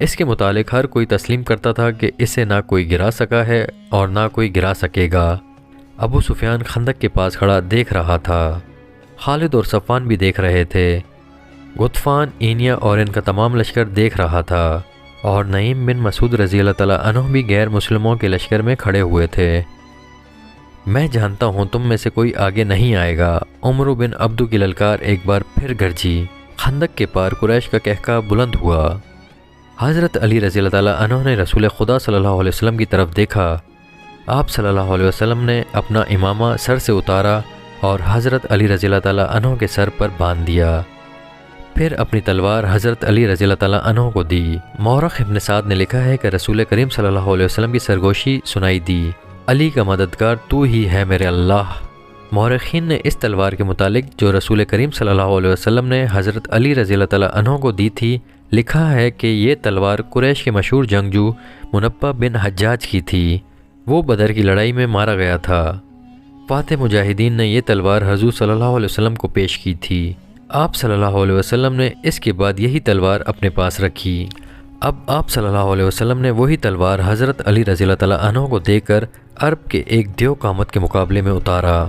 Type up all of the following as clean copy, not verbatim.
اس کے متعلق ہر کوئی تسلیم کرتا تھا کہ اسے نہ کوئی گرا سکا ہے اور نہ کوئی گرا سکے گا۔ ابو سفیان خندق کے پاس کھڑا دیکھ رہا تھا، خالد اور صفوان بھی دیکھ رہے تھے، غطفان، اینیا اور ان کا تمام لشکر دیکھ رہا تھا، اور نعیم بن مسعود رضی اللہ تعالیٰ عنہ بھی غیر مسلموں کے لشکر میں کھڑے ہوئے تھے۔ میں جانتا ہوں تم میں سے کوئی آگے نہیں آئے گا، عمرو بن عبدو کی للکار ایک بار پھر گرجی۔ خندق کے پار قریش کا کہکا بلند ہوا۔ حضرت علی رضی اللہ تعالیٰ عنہ نے رسول خدا صلی اللہ علیہ وسلم کی طرف دیکھا۔ آپ صلی اللہ علیہ وسلم نے اپنا امامہ سر سے اتارا اور حضرت علی رضی اللہ تعالیٰ عنہ کے سر پر باندھ دیا، پھر اپنی تلوار حضرت علی رضی اللہ تعالیٰ عنہ کو دی۔ مورخ ابن سعد نے لکھا ہے کہ رسول کریم صلی اللہ علیہ وسلم کی سرگوشی سنائی دی، علی کا مددگار تو ہی ہے میرے اللہ۔ مورخین نے اس تلوار کے متعلق جو رسول کریم صلی اللہ علیہ وسلم نے حضرت علی رضی اللہ تعالیٰ عنہ کو دی تھی لکھا ہے کہ یہ تلوار قریش کے مشہور جنگجو منبہ بن حجاج کی تھی، وہ بدر کی لڑائی میں مارا گیا تھا۔ فاتح مجاہدین نے یہ تلوار حضور صلی اللہ علیہ وسلم کو پیش کی تھی۔ آپ صلی اللہ علیہ وسلم نے اس کے بعد یہی تلوار اپنے پاس رکھی۔ اب آپ صلی اللہ علیہ وسلم نے وہی تلوار حضرت علی رضی اللہ تعالیٰ عنہ کو دے کر عرب کے ایک دیو قامت کے مقابلے میں اتارا۔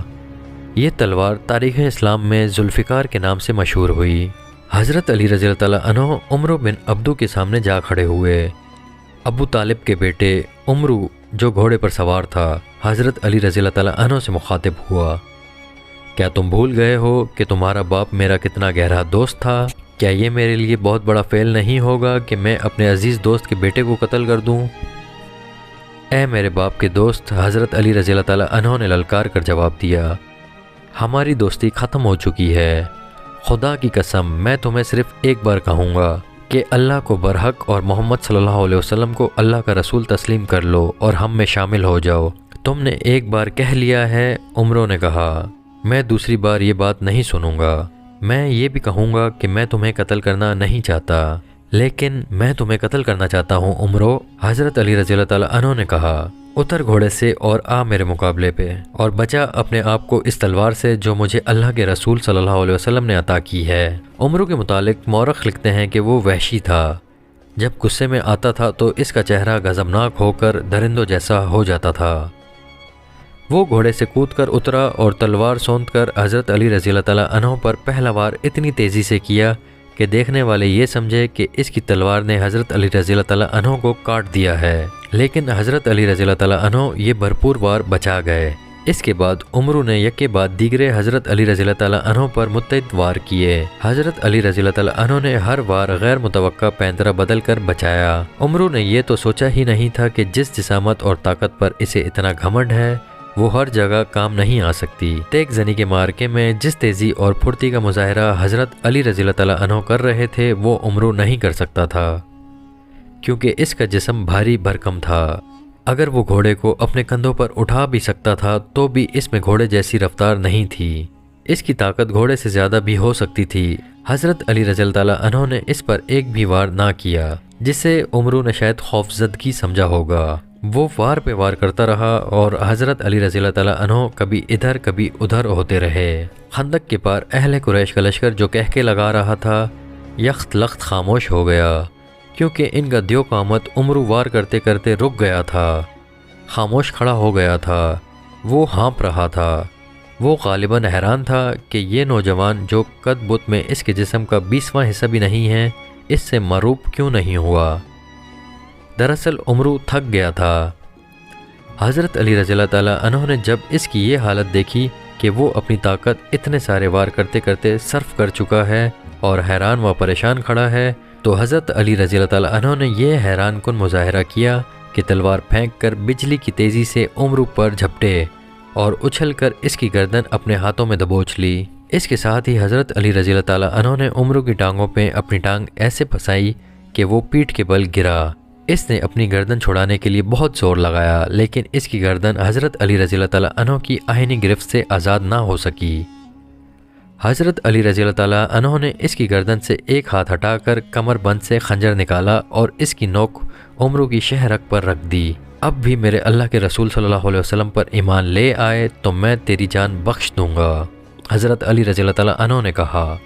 یہ تلوار تاریخ اسلام میں ذوالفقار کے نام سے مشہور ہوئی۔ حضرت علی رضی اللہ تعالیٰ عنہ عمرو بن عبدو کے سامنے جا کھڑے ہوئے۔ ابو طالب کے بیٹے عمرو جو گھوڑے پر سوار تھا حضرت علی رضی اللہ تعالیٰ عنہ سے مخاطب ہوا، کیا تم بھول گئے ہو کہ تمہارا باپ میرا کتنا گہرا دوست تھا؟ کیا یہ میرے لیے بہت بڑا فعل نہیں ہوگا کہ میں اپنے عزیز دوست کے بیٹے کو قتل کر دوں؟ اے میرے باپ کے دوست، حضرت علی رضی اللہ تعالیٰ عنہ نے للکار کر جواب دیا، ہماری دوستی ختم ہو چکی ہے، خدا کی قسم میں تمہیں صرف ایک بار کہوں گا کہ اللہ کو برحق اور محمد صلی اللہ علیہ وسلم کو اللہ کا رسول تسلیم کر لو اور ہم میں شامل ہو جاؤ۔ تم نے ایک بار کہہ لیا ہے، عمرو نے کہا، میں دوسری بار یہ بات نہیں سنوں گا۔ میں یہ بھی کہوں گا کہ میں تمہیں قتل کرنا نہیں چاہتا، لیکن میں تمہیں قتل کرنا چاہتا ہوں عمرو۔ حضرت علی رضی اللہ تعالیٰ عنہ نے کہا، اتر گھوڑے سے اور آ میرے مقابلے پہ، اور بچا اپنے آپ کو اس تلوار سے جو مجھے اللہ کے رسول صلی اللہ علیہ وسلم نے عطا کی ہے۔ عمرو کے متعلق مورخ لکھتے ہیں کہ وہ وحشی تھا، جب غصے میں آتا تھا تو اس کا چہرہ غضبناک ہو کر درندوں جیسا ہو جاتا تھا۔ وہ گھوڑے سے کود کر اترا اور تلوار سونت کر حضرت علی رضی اللہ تعالیٰ عنہ پر پہلا وار اتنی تیزی سے کیا کہ دیکھنے والے یہ سمجھے کہ اس کی تلوار نے حضرت علی رضی اللہ تعالیٰ عنہ کو کاٹ دیا ہے، لیکن حضرت علی رضی اللہ تعالیٰ عنہ یہ بھرپور وار بچا گئے۔ اس کے بعد عمرو نے یک کے بعد دیگرے حضرت علی رضی اللہ تعالیٰ عنہ پر متعدد وار کیے۔ حضرت علی رضی اللہ تعالیٰ عنہ نے ہر وار غیر متوقع پینترا بدل کر بچایا۔ عمرو نے یہ تو سوچا ہی نہیں تھا کہ جس جسامت اور طاقت پر اسے اتنا گھمنڈ ہے وہ ہر جگہ کام نہیں آ سکتی۔ تیگ زنی کے مارکے میں جس تیزی اور پھرتی کا مظاہرہ حضرت علی رضی اللہ تعالیٰ عنہ کر رہے تھے وہ عمرو نہیں کر سکتا تھا، کیونکہ اس کا جسم بھاری بھرکم تھا۔ اگر وہ گھوڑے کو اپنے کندھوں پر اٹھا بھی سکتا تھا تو بھی اس میں گھوڑے جیسی رفتار نہیں تھی، اس کی طاقت گھوڑے سے زیادہ بھی ہو سکتی تھی۔ حضرت علی رضی اللہ تعالیٰ عنہ نے اس پر ایک بھی وار نہ کیا، جسے عمرو نے شاید خوفزدگی سمجھا ہوگا۔ وہ وار پہ وار کرتا رہا اور حضرت علی رضی اللہ تعالیٰ عنہ کبھی ادھر کبھی ادھر ہوتے رہے۔ خندق کے پار اہل قریش کا لشکر جو کہکے لگا رہا تھا یخت لخت خاموش ہو گیا، کیونکہ ان کا دیو قامت عمرو وار کرتے کرتے رک گیا تھا، خاموش کھڑا ہو گیا تھا۔ وہ ہانپ رہا تھا، وہ غالباً حیران تھا کہ یہ نوجوان جو قد بت میں اس کے جسم کا 20واں حصہ بھی نہیں ہے اس سے مروب کیوں نہیں ہوا۔ دراصل عمرو تھک گیا تھا۔ حضرت علی رضی اللہ تعالیٰ عنہ نے جب اس کی یہ حالت دیکھی کہ وہ اپنی طاقت اتنے سارے وار کرتے کرتے صرف کر چکا ہے اور حیران و پریشان کھڑا ہے، تو حضرت علی رضی اللہ تعالیٰ عنہ نے یہ حیران کن مظاہرہ کیا کہ تلوار پھینک کر بجلی کی تیزی سے عمرو پر جھپٹے اور اچھل کر اس کی گردن اپنے ہاتھوں میں دبوچ لی۔ اس کے ساتھ ہی حضرت علی رضی اللہ تعالیٰ عنہ نے عمرو کی ٹانگوں پہ اپنی ٹانگ ایسے پھنسائی کہ وہ پیٹھ کے بل گرا۔ اس نے اپنی گردن چھڑانے کے لیے بہت زور لگایا، لیکن اس کی گردن حضرت علی رضی اللہ تعالیٰ عنہ کی آہنی گرفت سے آزاد نہ ہو سکی۔ حضرت علی رضی اللہ تعالیٰ عنہ نے اس کی گردن سے ایک ہاتھ ہٹا کر کمر بند سے خنجر نکالا اور اس کی نوک عمرو کی شہرک پر رکھ دی۔ اب بھی میرے اللہ کے رسول صلی اللہ علیہ وسلم پر ایمان لے آئے تو میں تیری جان بخش دوں گا، حضرت علی رضی اللہ تعالیٰ عنہ نے کہا۔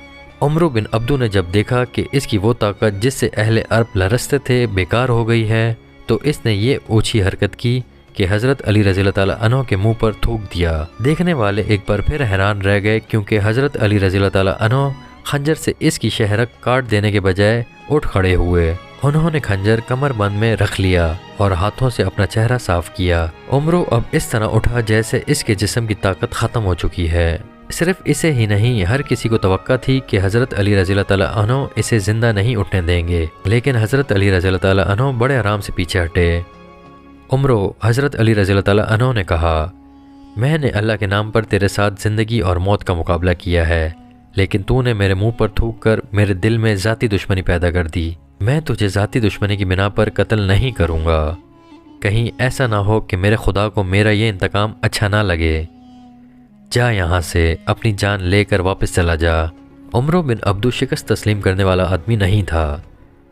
عمرو بن عبدو نے جب دیکھا کہ اس کی وہ طاقت جس سے اہل عرب لرزتے تھے بیکار ہو گئی ہے تو اس نے یہ اونچی حرکت کی کہ حضرت علی رضی اللہ تعالیٰ عنہ کے منہ پر تھوک دیا۔ دیکھنے والے ایک بار پھر حیران رہ گئے کیونکہ حضرت علی رضی اللہ تعالیٰ عنہ خنجر سے اس کی شہرک کاٹ دینے کے بجائے اٹھ کھڑے ہوئے۔ انہوں نے خنجر کمر بند میں رکھ لیا اور ہاتھوں سے اپنا چہرہ صاف کیا۔ عمرو اب اس طرح اٹھا جیسے اس کے جسم کی طاقت ختم ہو چکی ہے۔ صرف اسے ہی نہیں، ہر کسی کو توقع تھی کہ حضرت علی رضی اللہ تعالیٰ عنہ اسے زندہ نہیں اٹھنے دیں گے، لیکن حضرت علی رضی اللہ تعالیٰ عنہ بڑے آرام سے پیچھے ہٹے۔ عمرو، حضرت علی رضی اللہ تعالیٰ عنہ نے کہا، میں نے اللہ کے نام پر تیرے ساتھ زندگی اور موت کا مقابلہ کیا ہے، لیکن تو نے میرے منہ پر تھوک کر میرے دل میں ذاتی دشمنی پیدا کر دی۔ میں تجھے ذاتی دشمنی کی بنا پر قتل نہیں کروں گا، کہیں ایسا نہ ہو کہ میرے خدا کو میرا یہ انتقام اچھا نہ لگے۔ جا یہاں سے، اپنی جان لے کر واپس چلا جا۔ عمرو بن عبدو شکست تسلیم کرنے والا آدمی نہیں تھا۔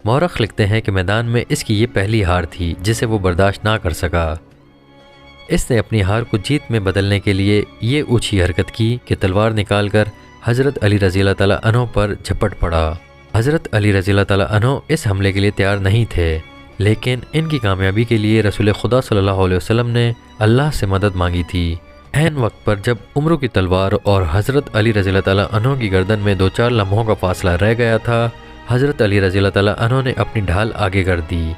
مورخ لکھتے ہیں کہ میدان میں اس کی یہ پہلی ہار تھی جسے وہ برداشت نہ کر سکا۔ اس نے اپنی ہار کو جیت میں بدلنے کے لیے یہ اونچی حرکت کی کہ تلوار نکال کر حضرت علی رضی اللہ تعالیٰ عنہ پر جھپٹ پڑا۔ حضرت علی رضی اللہ تعالیٰ عنہ اس حملے کے لیے تیار نہیں تھے، لیکن ان کی کامیابی کے لیے رسول خدا صلی اللہ علیہ وسلم نے اللہ سے مدد مانگی تھی۔ عین وقت پر جب عمرو کی تلوار اور حضرت علی رضی اللہ تعالیٰ عنہ کی گردن میں 2-4 لمحوں کا فاصلہ رہ گیا تھا، حضرت علی رضی اللہ تعالیٰ عنہ نے اپنی ڈھال آگے کر دی۔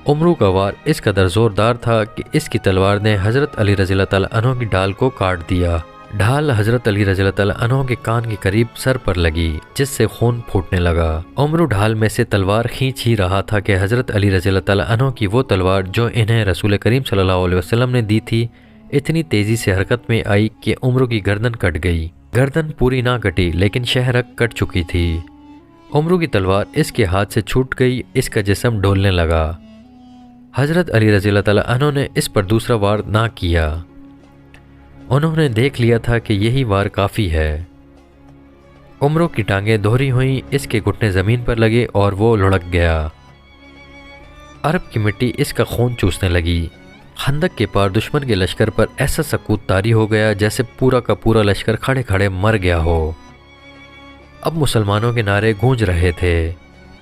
عمرو کا وار اس قدر زوردار تھا کہ اس کی تلوار نے حضرت علی رضی اللہ تعالیٰ عنہ کی ڈھال کو کاٹ دیا۔ ڈھال حضرت علی رضی اللہ تعالیٰ عنہ کے کان کے قریب سر پر لگی، جس سے خون پھوٹنے لگا۔ عمرو ڈھال میں سے تلوار کھینچ ہی رہا تھا کہ حضرت علی رضی اللہ تعالیٰ عنہ کی وہ تلوار جو انہیں رسول کریم صلی اللہ علیہ وسلم نے دی تھی اتنی تیزی سے حرکت میں آئی کہ عمرو کی گردن کٹ گئی۔ گردن پوری نہ کٹی لیکن شہرک کٹ چکی تھی۔ عمرو کی تلوار اس کے ہاتھ سے چھوٹ گئی، اس کا جسم ڈولنے لگا۔ حضرت علی رضی اللہ تعالیٰ عنہ نے اس پر دوسرا وار نہ کیا۔ انہوں نے دیکھ لیا تھا کہ یہی وار کافی ہے۔ عمرو کی ٹانگیں دوہری ہوئیں، اس کے گھٹنے زمین پر لگے اور وہ لڑک گیا۔ عرب کی مٹی اس کا خون چوسنے لگی۔ خندق کے پار دشمن کے لشکر پر ایسا سکوت طاری ہو گیا جیسے پورا کا پورا لشکر کھڑے کھڑے مر گیا ہو۔ اب مسلمانوں کے نعرے گونج رہے تھے۔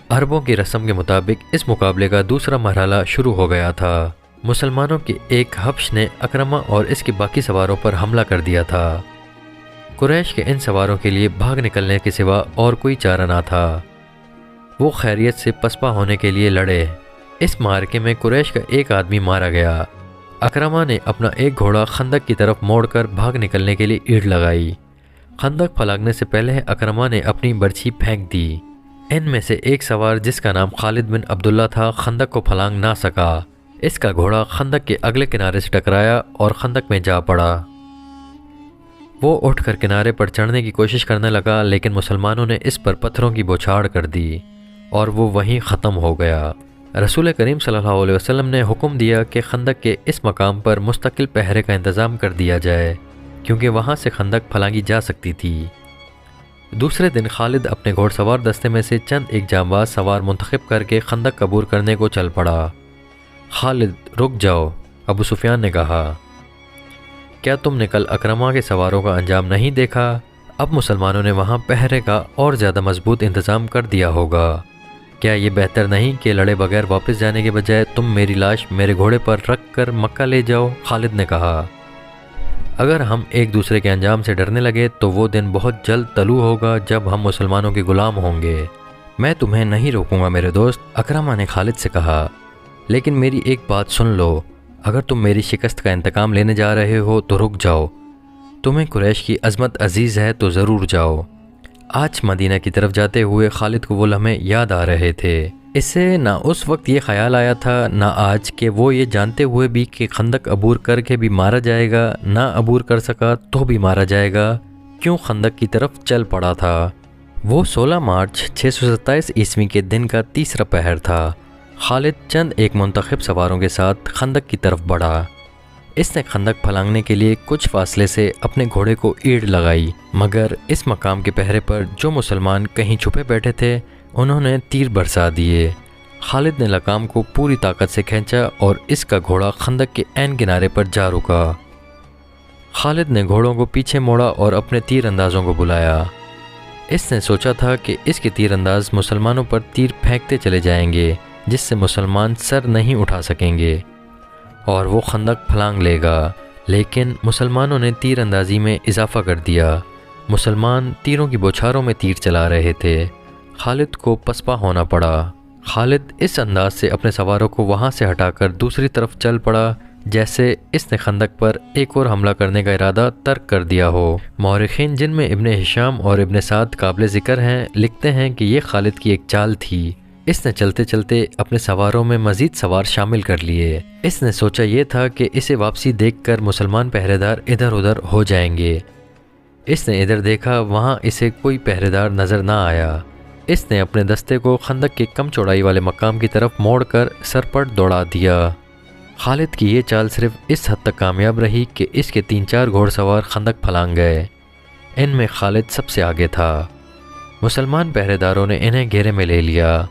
عربوں کی رسم کے مطابق اس مقابلے کا دوسرا مرحلہ شروع ہو گیا تھا۔ مسلمانوں کے ایک حبش نے اکرمہ اور اس کے باقی سواروں پر حملہ کر دیا تھا۔ قریش کے ان سواروں کے لیے بھاگ نکلنے کے سوا اور کوئی چارہ نہ تھا۔ وہ خیریت سے پسپا ہونے کے لیے لڑے۔ اس معرکے میں قریش کا ایک آدمی مارا گیا۔ اکرمہ نے اپنا ایک گھوڑا خندق کی طرف موڑ کر بھاگ نکلنے کے لیے اینٹ لگائی۔ خندق پھلانگنے سے پہلے اکرمہ نے اپنی برچھی پھینک دی۔ ان میں سے ایک سوار جس کا نام خالد بن عبداللہ تھا خندق کو پھلانگ نہ سکا۔ اس کا گھوڑا خندق کے اگلے کنارے سے ٹکرایا اور خندق میں جا پڑا۔ وہ اٹھ کر کنارے پر چڑھنے کی کوشش کرنے لگا لیکن مسلمانوں نے اس پر پتھروں کی بوچھاڑ کر دی اور وہ وہیں ختم ہو گیا۔ رسول کریم صلی اللہ علیہ وسلم نے حکم دیا کہ خندق کے اس مقام پر مستقل پہرے کا انتظام کر دیا جائے کیونکہ وہاں سے خندق پھلانگی جا سکتی تھی۔ دوسرے دن خالد اپنے گھوڑ سوار دستے میں سے چند ایک جانباز سوار منتخب کر کے خندق عبور کرنے کو چل پڑا۔ خالد، رک جاؤ، ابو سفیان نے کہا۔ کیا تم نے کل اکرمہ کے سواروں کا انجام نہیں دیکھا؟ اب مسلمانوں نے وہاں پہرے کا اور زیادہ مضبوط انتظام کر دیا ہوگا۔ کیا یہ بہتر نہیں کہ لڑے بغیر واپس جانے کے بجائے تم میری لاش میرے گھوڑے پر رکھ کر مکہ لے جاؤ؟ خالد نے کہا۔ اگر ہم ایک دوسرے کے انجام سے ڈرنے لگے تو وہ دن بہت جلد طلوع ہوگا جب ہم مسلمانوں کے غلام ہوں گے۔ میں تمہیں نہیں روکوں گا میرے دوست، اکرمہ نے خالد سے کہا، لیکن میری ایک بات سن لو، اگر تم میری شکست کا انتقام لینے جا رہے ہو تو رک جاؤ۔ تمہیں قریش کی عظمت عزیز ہے تو ضرور جاؤ۔ آج مدینہ کی طرف جاتے ہوئے خالد کو وہ لمحے یاد آ رہے تھے۔ اسے نہ اس وقت یہ خیال آیا تھا نہ آج کہ وہ یہ جانتے ہوئے بھی کہ خندق عبور کر کے بھی مارا جائے گا، نہ عبور کر سکا تو بھی مارا جائے گا، کیوں خندق کی طرف چل پڑا تھا۔ وہ 16 مارچ 627 عیسوی کے دن کا تیسرا پہر تھا۔ خالد چند ایک منتخب سواروں کے ساتھ خندق کی طرف بڑھا۔ اس نے خندق پھلانگنے کے لیے کچھ فاصلے سے اپنے گھوڑے کو ایڑ لگائی، مگر اس مقام کے پہرے پر جو مسلمان کہیں چھپے بیٹھے تھے انہوں نے تیر برسا دیے۔ خالد نے لگام کو پوری طاقت سے کھینچا اور اس کا گھوڑا خندق کے عین کنارے پر جا رکا۔ خالد نے گھوڑوں کو پیچھے موڑا اور اپنے تیر اندازوں کو بلایا۔ اس نے سوچا تھا کہ اس کے تیر انداز مسلمانوں پر تیر پھینکتے چلے جائیں گے جس سے مسلمان سر نہیں اٹھا سکیں گے اور وہ خندق پھلانگ لے گا، لیکن مسلمانوں نے تیر اندازی میں اضافہ کر دیا۔ مسلمان تیروں کی بوچھاروں میں تیر چلا رہے تھے۔ خالد کو پسپا ہونا پڑا۔ خالد اس انداز سے اپنے سواروں کو وہاں سے ہٹا کر دوسری طرف چل پڑا جیسے اس نے خندق پر ایک اور حملہ کرنے کا ارادہ ترک کر دیا ہو۔ مورخین جن میں ابن ہشام اور ابن سعد قابل ذکر ہیں لکھتے ہیں کہ یہ خالد کی ایک چال تھی۔ اس نے چلتے چلتے اپنے سواروں میں مزید سوار شامل کر لیے۔ اس نے سوچا یہ تھا کہ اسے واپسی دیکھ کر مسلمان پہرے دار ادھر ادھر ہو جائیں گے۔ اس نے ادھر دیکھا، وہاں اسے کوئی پہرے دار نظر نہ آیا۔ اس نے اپنے دستے کو خندق کے کم چوڑائی والے مقام کی طرف موڑ کر سرپٹ دوڑا دیا۔ خالد کی یہ چال صرف اس حد تک کامیاب رہی کہ اس کے 3-4 گھوڑ سوار خندق پھلانگ گئے۔ ان میں خالد سب سے آگے تھا۔ مسلمان پہرے داروں نے انہیں گھیرے میں لے لیا۔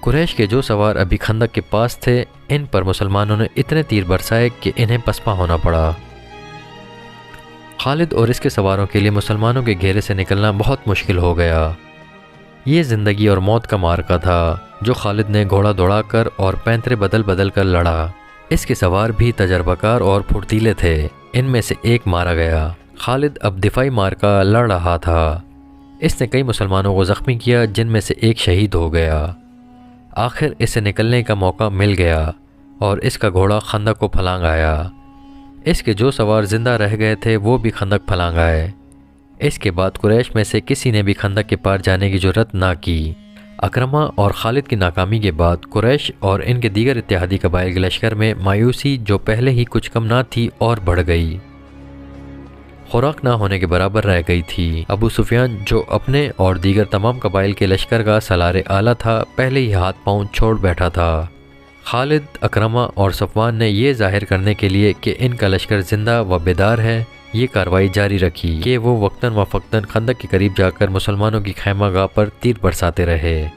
قریش کے جو سوار ابھی خندق کے پاس تھے ان پر مسلمانوں نے اتنے تیر برسائے کہ انہیں پسپا ہونا پڑا۔ خالد اور اس کے سواروں کے لیے مسلمانوں کے گھیرے سے نکلنا بہت مشکل ہو گیا۔ یہ زندگی اور موت کا معرکہ تھا جو خالد نے گھوڑا دوڑا کر اور پینترے بدل بدل کر لڑا۔ اس کے سوار بھی تجربہ کار اور پھرتیلے تھے۔ ان میں سے ایک مارا گیا۔ خالد اب دفاعی مارکا لڑ رہا تھا۔ اس نے کئی مسلمانوں کو زخمی کیا جن میں سے ایک شہید ہو گیا۔ آخر اسے نکلنے کا موقع مل گیا اور اس کا گھوڑا خندق کو پھلانگ آیا۔ اس کے جو سوار زندہ رہ گئے تھے وہ بھی خندق پھلانگ آئے۔ اس کے بعد قریش میں سے کسی نے بھی خندق کے پار جانے کی جرات نہ کی۔ اکرمہ اور خالد کی ناکامی کے بعد قریش اور ان کے دیگر اتحادی قبائل کے لشکر میں مایوسی جو پہلے ہی کچھ کم نہ تھی اور بڑھ گئی، خوراک نہ ہونے کے برابر رہ گئی تھی۔ ابو سفیان جو اپنے اور دیگر تمام قبائل کے لشکر کا سالار اعلیٰ تھا پہلے ہی ہاتھ پاؤں چھوڑ بیٹھا تھا۔ خالد، اکرمہ اور صفوان نے یہ ظاہر کرنے کے لیے کہ ان کا لشکر زندہ و بیدار ہے یہ کارروائی جاری رکھی کہ وہ وقتاً و فوقتاً خندق کے قریب جا کر مسلمانوں کی خیمہ گاہ پر تیر برساتے رہے۔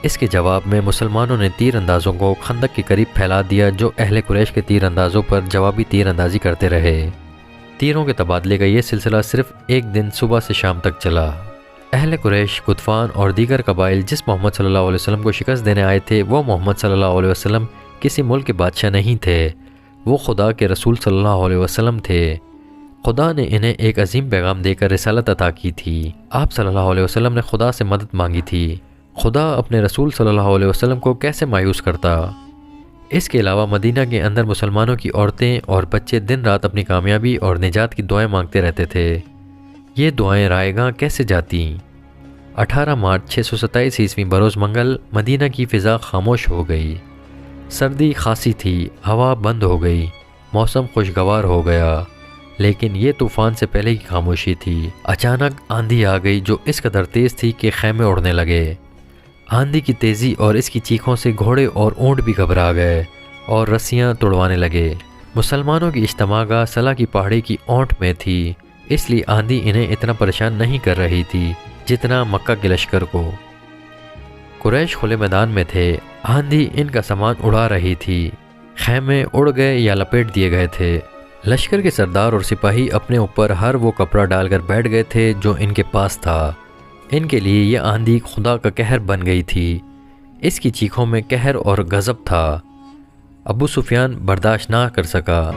اس کے جواب میں مسلمانوں نے تیر اندازوں کو خندق کے قریب پھیلا دیا جو اہل قریش کے تیر اندازوں پر جوابی تیر اندازی کرتے رہے۔ تیروں کے تبادلے کا یہ سلسلہ صرف ایک دن صبح سے شام تک چلا۔ اہل قریش، غطفان اور دیگر قبائل جس محمد صلی اللہ علیہ وسلم کو شکست دینے آئے تھے وہ محمد صلی اللہ علیہ وسلم کسی ملک کے بادشاہ نہیں تھے، وہ خدا کے رسول صلی اللہ علیہ وسلم تھے۔ خدا نے انہیں ایک عظیم پیغام دے کر رسالت عطا کی تھی۔ آپ صلی اللہ علیہ وسلم نے خدا سے مدد مانگی تھی۔ خدا اپنے رسول صلی اللہ علیہ وسلم کو کیسے مایوس کرتا؟ اس کے علاوہ مدینہ کے اندر مسلمانوں کی عورتیں اور بچے دن رات اپنی کامیابی اور نجات کی دعائیں مانگتے رہتے تھے۔ یہ دعائیں رائے گاں کیسے جاتیں؟ 18 مارچ 627 عیسوی بروز منگل مدینہ کی فضا خاموش ہو گئی۔ سردی خاصی تھی، ہوا بند ہو گئی، موسم خوشگوار ہو گیا، لیکن یہ طوفان سے پہلے کی خاموشی تھی۔ اچانک آندھی آ گئی جو اس قدر تیز تھی کہ خیمے اڑنے لگے۔ آندھی کی تیزی اور اس کی چیخوں سے گھوڑے اور اونٹ بھی گھبرا گئے اور رسیاں توڑوانے لگے۔ مسلمانوں کی اجتماع گاہ سلا کی پہاڑی کی اونٹ میں تھی، اس لیے آندھی انہیں اتنا پریشان نہیں کر رہی تھی جتنا مکہ کے لشکر کو۔ قریش کھلے میدان میں تھے، آندھی ان کا سامان اڑا رہی تھی، خیمے اڑ گئے یا لپیٹ دیے گئے تھے۔ لشکر کے سردار اور سپاہی اپنے اوپر ہر وہ کپڑا ڈال کر بیٹھ گئے تھے جو ان کے پاس تھا۔ ان کے لیے یہ آندھی خدا کا قہر بن گئی تھی، اس کی چیخوں میں قہر اور غضب تھا۔ ابو سفیان برداشت نہ کر سکا۔